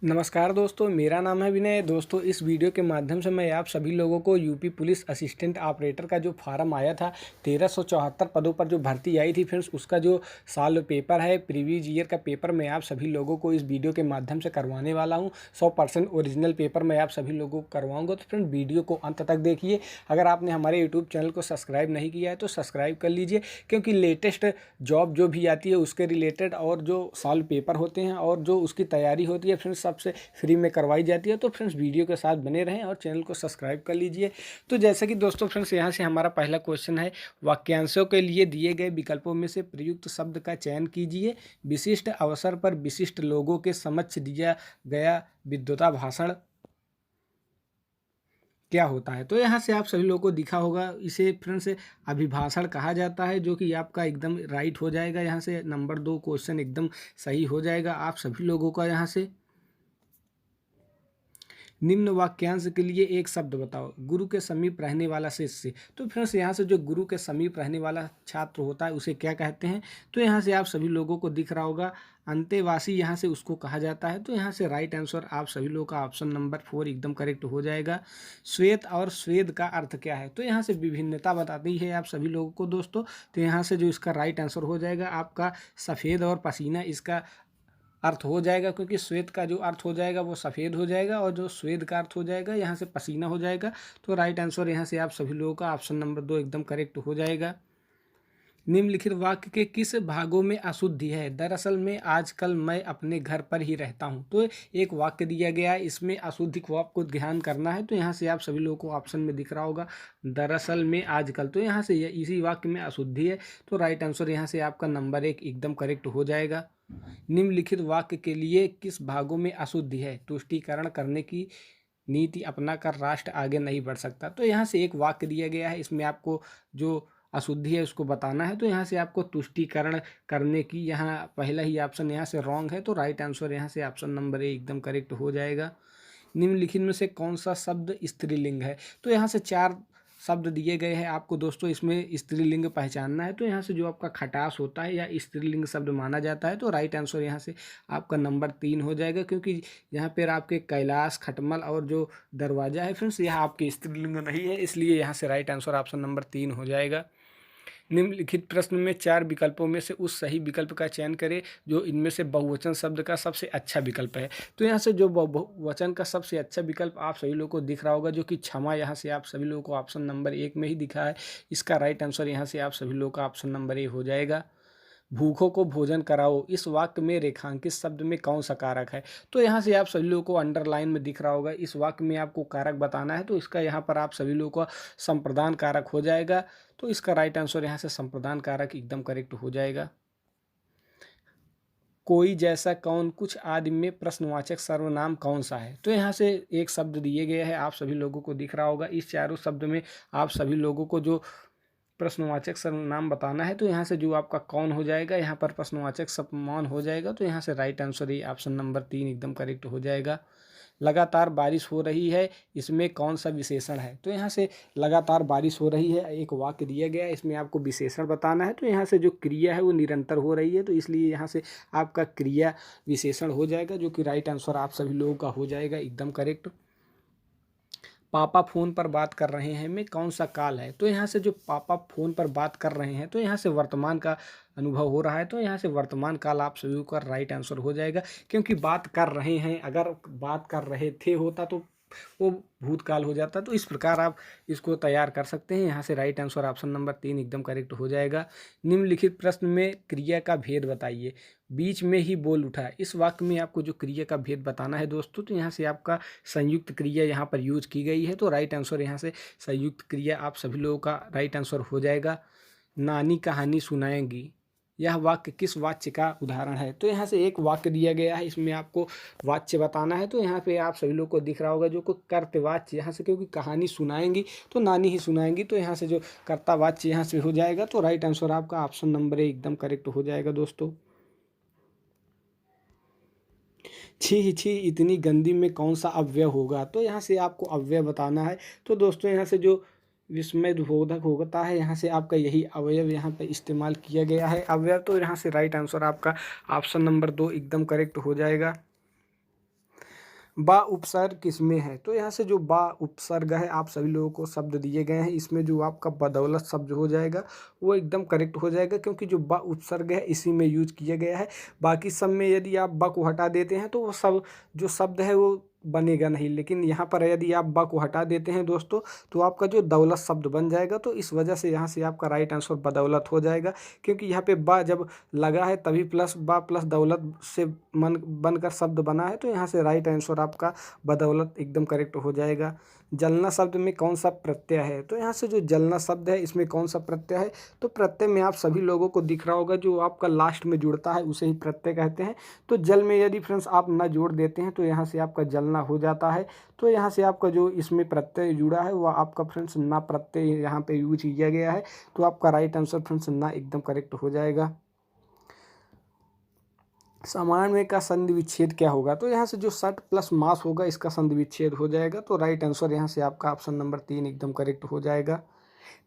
नमस्कार दोस्तों, मेरा नाम है विनय। दोस्तों, इस वीडियो के माध्यम से मैं आप सभी लोगों को यूपी पुलिस असिस्टेंट ऑपरेटर का जो फार्म आया था 1374 पदों पर जो भर्ती आई थी फ्रेंड्स, उसका जो साल पेपर है, प्रीवियस ईयर का पेपर मैं आप सभी लोगों को इस वीडियो के माध्यम से करवाने वाला हूं। 100% ओरिजिनल पेपर मैं आप सभी लोगों को करवाऊंगा। तो फ्रेंड, वीडियो को अंत तक देखिए। अगर आपने हमारे यूट्यूब चैनल को सब्सक्राइब नहीं किया है तो सब्सक्राइब कर लीजिए, क्योंकि लेटेस्ट जॉब जो भी आती है उसके रिलेटेड और जो साल पेपर होते हैं और जो उसकी तैयारी होती है फ्रेंड्स, सबसे फ्री में करवाई जाती है। तो फ्रेंड्स, वीडियो के साथ बने रहें और चैनल को सब्सक्राइब कर लीजिए। तो जैसे कि दोस्तों फ्रेंड्स, यहाँ से हमारा पहला क्वेश्चन है, वाक्यांशों के लिए दिए गए विकल्पों में से प्रयुक्त शब्द का चयन कीजिए। विशिष्ट अवसर पर विशिष्ट लोगों के समक्ष दिया गया विद्वता भाषण क्या होता है? तो यहाँ से आप सभी लोगों को दिखा होगा, इसे फ्रेंड्स अभिभाषण कहा जाता है, जो कि आपका एकदम राइट हो जाएगा। यहाँ से नंबर 2 क्वेश्चन एकदम सही हो जाएगा आप सभी लोगों का। यहाँ से निम्न वाक्यांश के लिए एक शब्द बताओ। गुरु के समीप रहने वाला शिष्य। तो फ्रेंड्स, यहाँ से जो गुरु के समीप रहने वाला छात्र होता है उसे क्या कहते हैं? तो यहाँ से आप सभी लोगों को दिख रहा होगा, अंतेवासी यहाँ से उसको कहा जाता है। तो यहाँ से राइट आंसर आप सभी लोगों का ऑप्शन नंबर 4 एकदम करेक्ट हो जाएगा। श्वेत और स्वेद का अर्थ क्या है? तो यहाँ से विभिन्नता बताती है आप सभी लोगों को दोस्तों। तो यहाँ से जो इसका राइट आंसर हो जाएगा आपका सफ़ेद और पसीना इसका अर्थ हो जाएगा, क्योंकि श्वेत का जो अर्थ हो जाएगा वो सफ़ेद हो जाएगा और जो स्वेद का अर्थ हो जाएगा यहाँ से पसीना हो जाएगा। तो राइट आंसर यहाँ से आप सभी लोगों का ऑप्शन नंबर 2 एकदम करेक्ट हो जाएगा। निम्नलिखित वाक्य के किस भागों में अशुद्धि है? दरअसल में आजकल मैं अपने घर पर ही रहता हूँ। तो एक वाक्य दिया गया है, इसमें अशुद्धि को आपको ध्यान करना है। तो यहाँ से आप सभी लोगों को ऑप्शन में दिख रहा होगा, दरअसल में आजकल। तो यहाँ से इसी वाक्य में अशुद्धि है। तो राइट आंसर यहाँ से आपका नंबर 1 एकदम करेक्ट हो जाएगा। निम्नलिखित वाक्य के लिए किस भागों में अशुद्धि है? तुष्टीकरण करने की नीति अपनाकर राष्ट्र आगे नहीं बढ़ सकता। तो यहाँ से एक वाक्य दिया गया है, इसमें आपको जो अशुद्धि है उसको बताना है। तो यहाँ से आपको तुष्टीकरण करने की, यहाँ पहला ही ऑप्शन यहाँ से रॉन्ग है। तो राइट आंसर यहाँ से ऑप्शन नंबर 1 एकदम करेक्ट हो जाएगा। निम्नलिखित में से कौन सा शब्द स्त्रीलिंग है? तो यहाँ से 4 शब्द दिए गए हैं आपको दोस्तों, इसमें स्त्रीलिंग पहचानना है। तो यहाँ से जो आपका खटास होता है या स्त्रीलिंग शब्द माना जाता है। तो राइट आंसर यहाँ से आपका नंबर 3 हो जाएगा, क्योंकि यहाँ पर आपके कैलाश, खटमल और जो दरवाजा है फ्रेंड्स, यह आपके स्त्रीलिंग नहीं है, इसलिए यहाँ से राइट आंसर ऑप्शन नंबर 3 हो जाएगा। निम्नलिखित प्रश्न में 4 विकल्पों में से उस सही विकल्प का चयन करें जो इनमें से बहुवचन शब्द का सबसे अच्छा विकल्प है। तो यहाँ से जो बहुवचन का सबसे अच्छा विकल्प आप सभी लोगों को दिख रहा होगा, जो कि क्षमा, यहाँ से आप सभी लोगों को ऑप्शन नंबर 1 में ही दिखा है। इसका राइट आंसर यहाँ से आप सभी लोगों का ऑप्शन नंबर 1 हो जाएगा। भूखों को भोजन कराओ, इस वाक्य में रेखांकित शब्द में कौन सा कारक है? तो यहाँ से आप सभी लोगों को अंडरलाइन में दिख रहा होगा, इस वाक्य में आपको कारक बताना है। तो इसका यहाँ पर आप सभी लोगों का संप्रदान कारक हो जाएगा। तो इसका राइट आंसर यहाँ से संप्रदान कारक एकदम करेक्ट हो जाएगा। कोई जैसा कौन, कुछ आदि में प्रश्नवाचक सर्वनाम कौन सा है? तो यहाँ से एक शब्द दिए गए हैं, आप सभी लोगों को दिख रहा होगा। इस चारों शब्द में आप सभी लोगों को जो प्रश्नवाचक सर्वनाम बताना है। तो यहाँ से जो आपका कौन हो जाएगा, यहाँ पर प्रश्नवाचक सर्वनाम हो जाएगा। तो यहाँ से राइट आंसर ये ऑप्शन नंबर 3 एकदम करेक्ट हो जाएगा। लगातार बारिश हो रही है, इसमें कौन सा विशेषण है? तो यहाँ से लगातार बारिश हो रही है, एक वाक्य दिया गया है, इसमें आपको विशेषण बताना है। तो यहाँ से जो क्रिया है वो निरंतर हो रही है, तो इसलिए यहाँ से आपका क्रिया विशेषण हो जाएगा, जो कि राइट आंसर आप सभी लोगों का हो जाएगा एकदम करेक्ट। पापा फ़ोन पर बात कर रहे हैं में कौन सा काल है? तो यहाँ से जो पापा फ़ोन पर बात कर रहे हैं, तो यहाँ से वर्तमान का अनुभव हो रहा है। तो यहाँ से वर्तमान काल आप सभी का राइट आंसर हो जाएगा, क्योंकि बात कर रहे हैं, अगर बात कर रहे थे होता तो वो भूतकाल हो जाता। तो इस प्रकार आप इसको तैयार कर सकते हैं। यहाँ से राइट आंसर ऑप्शन नंबर 3 एकदम करेक्ट हो जाएगा। निम्नलिखित प्रश्न में क्रिया का भेद बताइए। बीच में ही बोल उठा, इस वाक्य में आपको जो क्रिया का भेद बताना है दोस्तों। तो यहाँ से आपका संयुक्त क्रिया यहाँ पर यूज की गई है। तो राइट आंसर यहाँ से संयुक्त क्रिया आप सभी लोगों का राइट आंसर हो जाएगा। नानी कहानी सुनाएंगी, यह वाक्य किस वाच्य का उदाहरण है? तो यहाँ से एक वाक्य दिया गया है, इसमें आपको वाच्य बताना है। तो यहाँ पे आप सभी लोग को दिख रहा होगा जो को कर्तवाच्य, यहाँ से क्योंकि कहानी सुनाएंगी तो नानी ही सुनाएंगी। तो यहाँ से जो कर्तावाच्य यहाँ से हो जाएगा। तो राइट आंसर आपका ऑप्शन नंबर 1 एकदम करेक्ट हो जाएगा दोस्तों। छी छी इतनी गंदी में कौन सा अव्यय होगा? तो यहाँ से आपको अव्यय बताना है। तो दोस्तों, यहाँ से जो विस्मय बोधक होता है, यहाँ से आपका यही अवयव यहाँ पे इस्तेमाल किया गया है, अवयव। तो यहाँ से राइट आंसर आपका ऑप्शन नंबर 2 एकदम करेक्ट हो जाएगा। बा उपसर्ग किसमें है? तो यहाँ से जो बा उपसर्ग है आप सभी लोगों को शब्द दिए गए हैं, इसमें जो आपका बदौलत शब्द हो जाएगा वो एकदम करेक्ट हो जाएगा, क्योंकि जो बा उपसर्ग है इसी में यूज किया गया है। बाकी सब में यदि आप बा को हटा देते हैं तो वो सब जो शब्द है वो बनेगा नहीं, लेकिन यहाँ पर यदि आप बा को हटा देते हैं दोस्तों तो आपका जो दौलत शब्द बन जाएगा। तो इस वजह से यहाँ से आपका राइट आंसर बदौलत हो जाएगा, क्योंकि यहाँ पे बा जब लगा है तभी प्लस बा प्लस दौलत से मन बनकर शब्द बना है। तो यहाँ से राइट आंसर आपका बदौलत एकदम करेक्ट हो जाएगा। जलना शब्द में कौन सा प्रत्यय है? तो यहाँ से जो जलना शब्द है इसमें कौन सा प्रत्यय है? तो प्रत्यय में आप सभी लोगों को दिख रहा होगा जो आपका लास्ट में जुड़ता है उसे ही प्रत्यय कहते हैं। तो जल में यदि फ्रेंड्स आप न जोड़ देते हैं तो यहाँ से आपका जलना हो जाता है। तो यहाँ से आपका जो इसमें प्रत्यय जुड़ा है वह आपका फ्रेंड्स ना प्रत्यय यहाँ पे यूज किया गया है। तो आपका राइट आंसर फ्रेंड्स ना एकदम करेक्ट हो जाएगा। सामान्य का संधि विच्छेद क्या होगा? तो यहाँ से जो सट प्लस मास होगा इसका संधि विच्छेद हो जाएगा। तो राइट आंसर यहाँ से आपका ऑप्शन नंबर 3 एकदम करेक्ट हो जाएगा।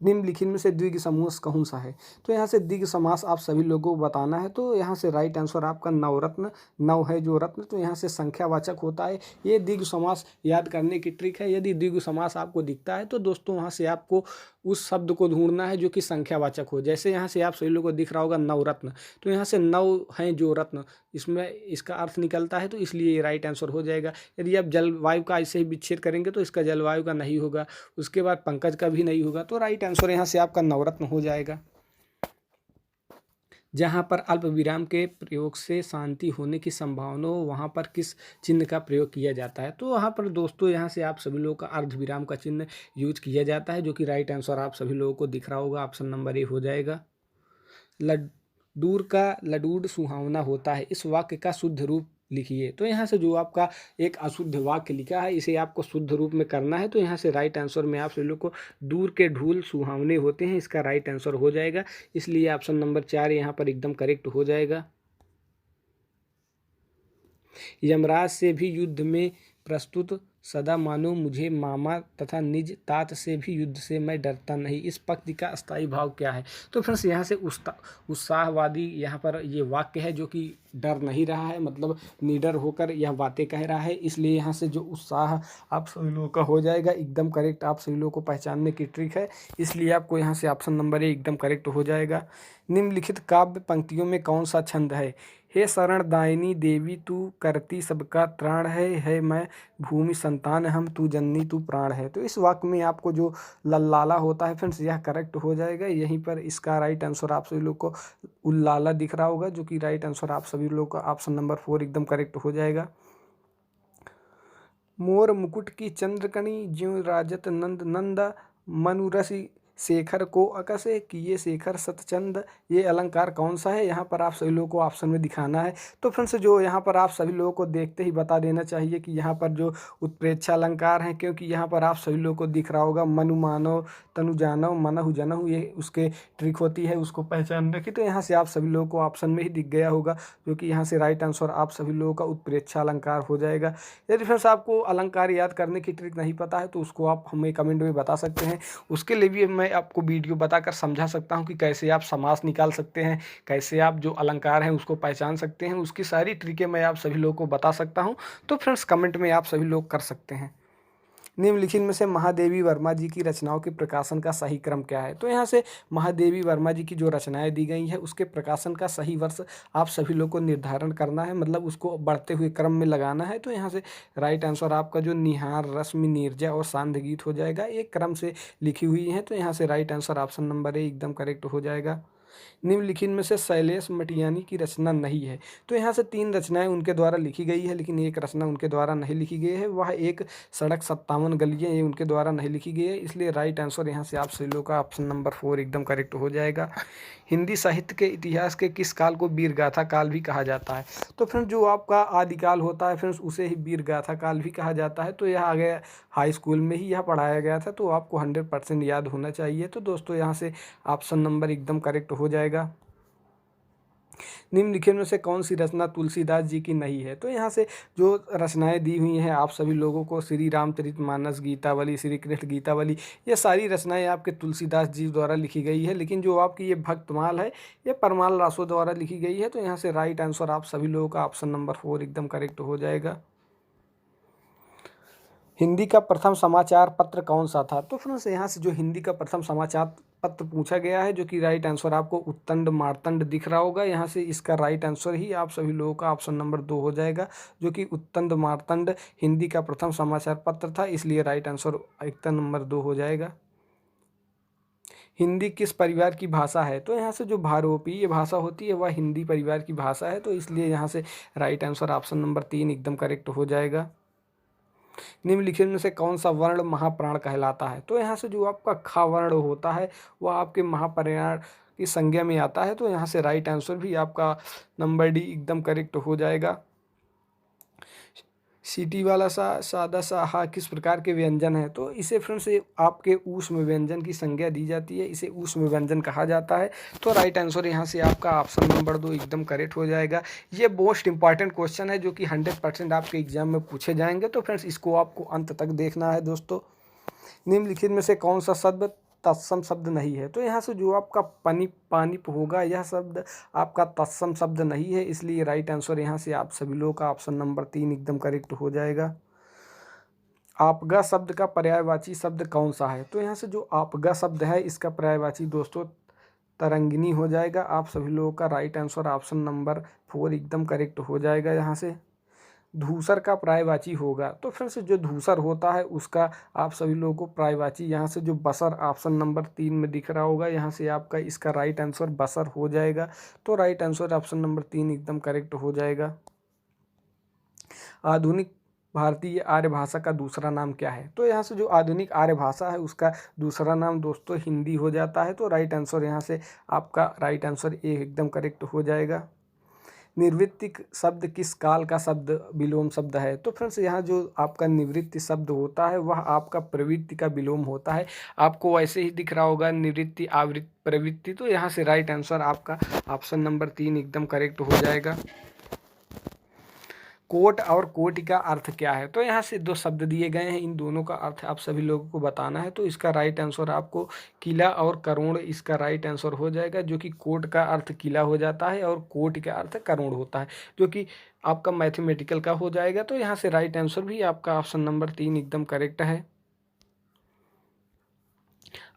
निम्नलिखित में से द्विग समास कौन सा है? तो यहाँ से द्विग समास आप सभी लोगों को बताना है। तो यहाँ से राइट आंसर आपका नवरत्न, नव है जो रत्न, तो यहाँ से संख्यावाचक होता है। ये द्विग समास याद करने की ट्रिक है। यदि द्विग समास आपको दिखता है तो दोस्तों वहाँ से आपको उस शब्द को ढूंढना है जो कि संख्यावाचक हो। जैसे यहाँ से आप सभी लोगों को दिख रहा होगा नवरत्न, तो यहाँ से नव है जो रत्न, इसमें इसका अर्थ निकलता है, तो इसलिए ये राइट आंसर हो जाएगा। यदि आप जलवायु का ऐसे ही विच्छेद करेंगे तो इसका जलवायु का नहीं होगा, उसके बाद पंकज का भी नहीं होगा। तो राइट आंसर यहाँ से आपका नवरत्न हो जाएगा। जहाँ पर अल्प विराम के प्रयोग से शांति होने की संभावना हो वहाँ पर किस चिन्ह का प्रयोग किया जाता है? तो वहाँ पर दोस्तों यहाँ से आप सभी लोगों का अर्ध विराम का चिन्ह यूज किया जाता है, जो कि राइट आंसर आप सभी लोगों को दिख रहा होगा, ऑप्शन नंबर ए हो जाएगा। लडूर का लडूर सुहावना होता है, इस वाक्य का शुद्ध रूप लिखिए। तो यहाँ से जो आपका एक अशुद्ध वाक्य लिखा है इसे आपको शुद्ध रूप में करना है। तो यहाँ से राइट आंसर में आप सभी लोग को दूर के ढूल सुहावने होते हैं, इसका राइट आंसर हो जाएगा। इसलिए ऑप्शन नंबर 4 यहाँ पर एकदम करेक्ट हो जाएगा। यमराज से भी युद्ध में प्रस्तुत सदा मानो मुझे मामा तथा निज तात से भी युद्ध से मैं डरता नहीं, इस पंक्ति का अस्थायी भाव क्या है? तो फ्रेंड्स यहाँ से उत्साहवादी यहाँ पर ये वाक्य है जो कि डर नहीं रहा है, मतलब निडर होकर यह बातें कह रहा है, इसलिए यहाँ से जो उत्साह आप सभी लोगों का हो जाएगा एकदम करेक्ट। आप सभी लोगों को पहचानने की ट्रिक है, इसलिए आपको यहाँ से ऑप्शन नंबर ए एकदम करेक्ट हो जाएगा। निम्नलिखित काव्य पंक्तियों में कौन सा छंद है? हे शरण दायिनी देवी तू करती सबका त्राण है मैं भूमि संतान हम तू जननी तू प्राण है। तो इस वाक्य में आपको जो लल्लाला होता है फ्रेंड्स यह करेक्ट हो जाएगा। यहीं पर इसका राइट आंसर आप सभी लोग को उल्लाला दिख रहा होगा, जो कि राइट आंसर आप सभी लोग का ऑप्शन नंबर 4 एकदम करेक्ट हो जाएगा। मोर मुकुट की चंद्रकणी ज्यों राजत नंद नंदा मनुरसी शेखर को अकसे किए शेखर सतचंद, ये अलंकार कौन सा है? यहाँ पर आप सभी लोगों को ऑप्शन में दिखाना है। तो फ्रेंड्स जो यहाँ पर आप सभी लोगों को देखते ही बता देना चाहिए कि यहाँ पर जो उत्प्रेक्षा अलंकार हैं, क्योंकि यहाँ पर आप सभी लोगों को दिख रहा होगा मनु मानव तनु जानव मनहु जनहु, ये उसके ट्रिक होती है, उसको पहचान रखी। तो यहाँ से आप सभी लोगों को ऑप्शन में ही दिख गया होगा, जो कि यहाँ से राइट आंसर आप सभी लोगों का उत्प्रेक्षा अलंकार हो जाएगा। यदि फ्रेंड्स आपको अलंकार याद करने की ट्रिक नहीं पता है तो उसको आप हमें कमेंट में बता सकते हैं, उसके लिए भी मैं आपको वीडियो बताकर समझा सकता हूं कि कैसे आप समास निकाल सकते हैं, कैसे आप जो अलंकार हैं उसको पहचान सकते हैं, उसकी सारी ट्रिकें मैं आप सभी लोगों को बता सकता हूं। तो फ्रेंड्स कमेंट में आप सभी लोग कर सकते हैं। निम्नलिखित में से महादेवी वर्मा जी की रचनाओं के प्रकाशन का सही क्रम क्या है? तो यहाँ से महादेवी वर्मा जी की जो रचनाएं दी गई हैं उसके प्रकाशन का सही वर्ष आप सभी लोग को निर्धारण करना है, मतलब उसको बढ़ते हुए क्रम में लगाना है। तो यहाँ से राइट आंसर आपका जो निहार रश्मि नीरजा और सांध्य गीत हो जाएगा, एक क्रम से लिखी हुई है। तो यहाँ से right answer option number A एकदम करेक्ट हो जाएगा। निम्नलिखित में से शैलेश मटियानी की रचना नहीं है? तो यहाँ से 3 रचनाएं उनके द्वारा लिखी गई है, लेकिन एक रचना उनके द्वारा नहीं लिखी गई है, वह एक सड़क 57 गलियाँ, ये उनके द्वारा नहीं लिखी गई है। इसलिए राइट आंसर यहाँ से आप सभी लोगों का ऑप्शन नंबर 4 एकदम करेक्ट हो जाएगा। हिंदी साहित्य के इतिहास के किस काल को वीरगाथा काल भी कहा जाता है? तो फ्रेंड्स जो आपका आदिकाल होता है फ्रेंड्स उसे ही वीरगाथा काल भी कहा जाता है। तो यह आगे हाई स्कूल में ही यह पढ़ाया गया था, तो आपको 100% याद होना चाहिए। तो दोस्तों यहाँ से ऑप्शन नंबर एकदम करेक्ट हो जाएगा। निम्नलिखित में से कौन सी रचना तुलसीदास जी की नहीं है? तो यहाँ से जो रचनाएं दी हुई हैं आप सभी लोगों को, श्री रामचरितमानस, गीतावली, श्री कृष्ण गीतावली, ये सारी रचनाएं आपके तुलसीदास जी द्वारा लिखी गई है। लेकिन जो आपकी ये भक्तमाल है ये परमाल रासो द्वारा लिखी गई है। तो यहाँ से राइट आंसर आप सभी लोगों का ऑप्शन नंबर 4 एकदम करेक्ट हो जाएगा। हिंदी का प्रथम समाचार पत्र कौन सा था? तो फ्रेंड्स यहाँ से जो हिंदी का प्रथम समाचार पत्र पूछा गया है, जो कि राइट आंसर आपको उत्तंड मार्तंड दिख रहा होगा, यहाँ से इसका राइट आंसर ही आप सभी लोगों का ऑप्शन नंबर 2 हो जाएगा, जो कि उत्तंड मार्तंड हिंदी का प्रथम समाचार पत्र था, इसलिए राइट आंसर एकदम नंबर 2 हो जाएगा। हिंदी किस परिवार की भाषा है? तो यहाँ से जो भारोपीय भाषा होती है वह हिंदी परिवार की भाषा है, तो इसलिए यहाँ से राइट आंसर ऑप्शन नंबर 3 एकदम करेक्ट हो जाएगा। निम्नलिखित में से कौन सा वर्ण महाप्राण कहलाता है? तो यहाँ से जो आपका ख वर्ण होता है वह आपके महाप्राण की संज्ञा में आता है, तो यहाँ से राइट आंसर भी आपका नंबर डी एकदम करेक्ट हो जाएगा। सीटी वाला सा सादा सा हा किस प्रकार के व्यंजन है? तो इसे फ्रेंड्स आपके ऊष्म व्यंजन की संज्ञा दी जाती है, इसे ऊष्म व्यंजन कहा जाता है, तो राइट आंसर यहाँ से आपका ऑप्शन नंबर 2 एकदम करेक्ट हो जाएगा। ये मोस्ट इंपॉर्टेंट क्वेश्चन है जो कि 100% आपके एग्जाम में पूछे जाएंगे, तो फ्रेंड्स इसको आपको अंत तक देखना है दोस्तों। निम्नलिखित में से कौन सा शब्द तत्सम शब्द नहीं है? तो यहाँ से जो आपका पानी पानी होगा यह शब्द आपका तत्सम शब्द नहीं है, इसलिए राइट आंसर यहाँ से आप सभी लोगों का ऑप्शन नंबर 3 एकदम करेक्ट हो जाएगा। आपगा शब्द का पर्यायवाची शब्द कौन सा है? तो यहाँ से जो आपगा शब्द है इसका पर्यायवाची दोस्तों तरंगिनी हो जाएगा, आप सभी लोगों का राइट आंसर ऑप्शन नंबर 4 एकदम करेक्ट हो जाएगा। यहाँ से धूसर का पर्यायवाची होगा, तो फिर से जो धूसर होता है उसका आप सभी लोगों को पर्यायवाची यहाँ से जो बसर ऑप्शन नंबर 3 में दिख रहा होगा, यहाँ से आपका इसका राइट आंसर बसर हो जाएगा, तो राइट आंसर ऑप्शन नंबर 3 एकदम करेक्ट हो जाएगा। आधुनिक भारतीय आर्य भाषा का दूसरा नाम क्या है? तो यहाँ से जो आधुनिक आर्य भाषा है उसका दूसरा नाम दोस्तों हिंदी हो जाता है, तो राइट आंसर यहाँ से आपका राइट आंसर ए एकदम करेक्ट हो जाएगा। निवृत्ति शब्द किस काल का शब्द विलोम शब्द है? तो फ्रेंड्स यहाँ जो आपका निवृत्ति शब्द होता है वह आपका प्रवृत्ति का विलोम होता है, आपको वैसे ही दिख रहा होगा निवृत्ति आवृत्ति प्रवृत्ति, तो यहाँ से राइट आंसर आपका ऑप्शन नंबर 3 एकदम करेक्ट हो जाएगा। कोट और कोटि का अर्थ क्या है? तो यहाँ से 2 शब्द दिए गए हैं, इन दोनों का अर्थ आप सभी लोगों को बताना है, तो इसका राइट आंसर आपको किला और करोड़ इसका राइट आंसर हो जाएगा, जो कि कोट का अर्थ किला हो जाता है और कोट का अर्थ करोड़ होता है, जो कि आपका मैथमेटिकल का हो जाएगा, तो यहाँ से राइट आंसर भी आपका ऑप्शन नंबर 3 एकदम करेक्ट है।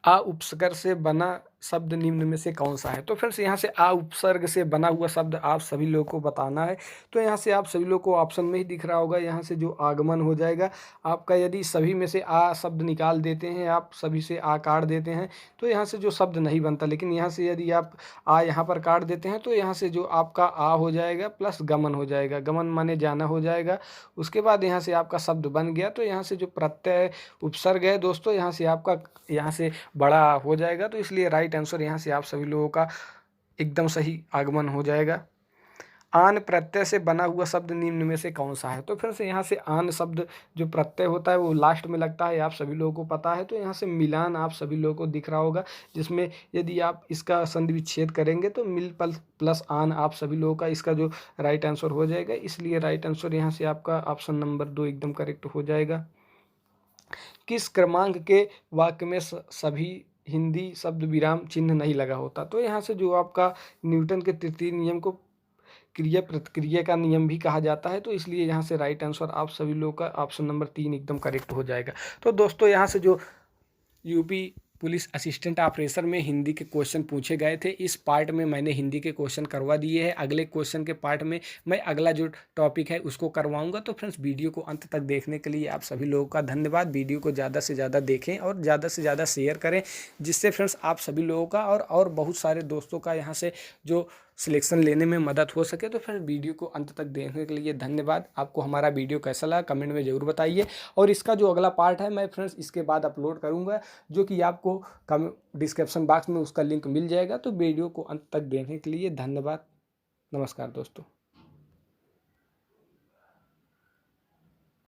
आ उपसर्ग से बना शब्द निम्न में से कौन सा है? तो फ्रेंड्स यहाँ से आ उपसर्ग से बना हुआ शब्द आप सभी लोगों को बताना है, तो यहाँ से आप सभी लोगों को ऑप्शन में ही दिख रहा होगा, यहाँ से जो आगमन हो जाएगा आपका, यदि सभी में से आ शब्द निकाल देते हैं, आप सभी से आ काट देते हैं तो यहाँ से जो शब्द नहीं बनता, लेकिन यहाँ से यदि आप आ यहाँ पर काट देते हैं तो यहाँ से जो आपका आ हो जाएगा प्लस गमन हो जाएगा, गमन माने जाना हो जाएगा, उसके बाद यहाँ से आपका शब्द बन गया, तो यहाँ से जो प्रत्यय उपसर्ग है दोस्तों यहाँ से आपका यहाँ से बड़ा हो जाएगा, तो इसलिए राइट आंसर यहाँ से आप सभी लोगों का एकदम सही आगमन हो जाएगा। आन प्रत्यय से बना हुआ शब्द निम्न में से कौन सा है? तो फिर से यहाँ से आन शब्द जो प्रत्यय होता है वो लास्ट में लगता है, आप सभी लोगों को पता है, तो यहाँ से मिलान आप सभी लोगों को दिख रहा होगा, जिसमें यदि आप इसका संधि विच्छेद करेंगे तो मिल प्लस आन आप सभी लोगों का इसका जो राइट आंसर हो जाएगा, इसलिए राइट आंसर यहाँ से आपका ऑप्शन नंबर 2 एकदम करेक्ट हो जाएगा। किस क्रमांक के वाक्य में सभी हिंदी शब्द विराम चिन्ह नहीं लगा होता? तो यहाँ से जो आपका न्यूटन के तृतीय नियम को क्रिया प्रतिक्रिया का नियम भी कहा जाता है, तो इसलिए यहाँ से राइट आंसर आप सभी लोगों का ऑप्शन नंबर 3 एकदम करेक्ट हो जाएगा। तो दोस्तों यहाँ से जो यूपी पुलिस असिस्टेंट ऑपरेशन में हिंदी के क्वेश्चन पूछे गए थे, इस पार्ट में मैंने हिंदी के क्वेश्चन करवा दिए हैं, अगले क्वेश्चन के पार्ट में मैं अगला जो टॉपिक है उसको करवाऊंगा। तो फ्रेंड्स वीडियो को अंत तक देखने के लिए आप सभी लोगों का धन्यवाद। वीडियो को ज़्यादा से ज़्यादा देखें और ज़्यादा से ज़्यादा शेयर करें, जिससे फ्रेंड्स आप सभी लोगों का और बहुत सारे दोस्तों का यहाँ से जो सिलेक्शन लेने में मदद हो सके। तो फिर वीडियो को अंत तक देखने के लिए धन्यवाद। आपको हमारा वीडियो कैसा लगा कमेंट में ज़रूर बताइए, और इसका जो अगला पार्ट है मैं फ्रेंड्स इसके बाद अपलोड करूँगा, जो कि आपको डिस्क्रिप्शन बॉक्स में उसका लिंक मिल जाएगा। तो वीडियो को अंत तक देखने के लिए धन्यवाद। नमस्कार दोस्तों।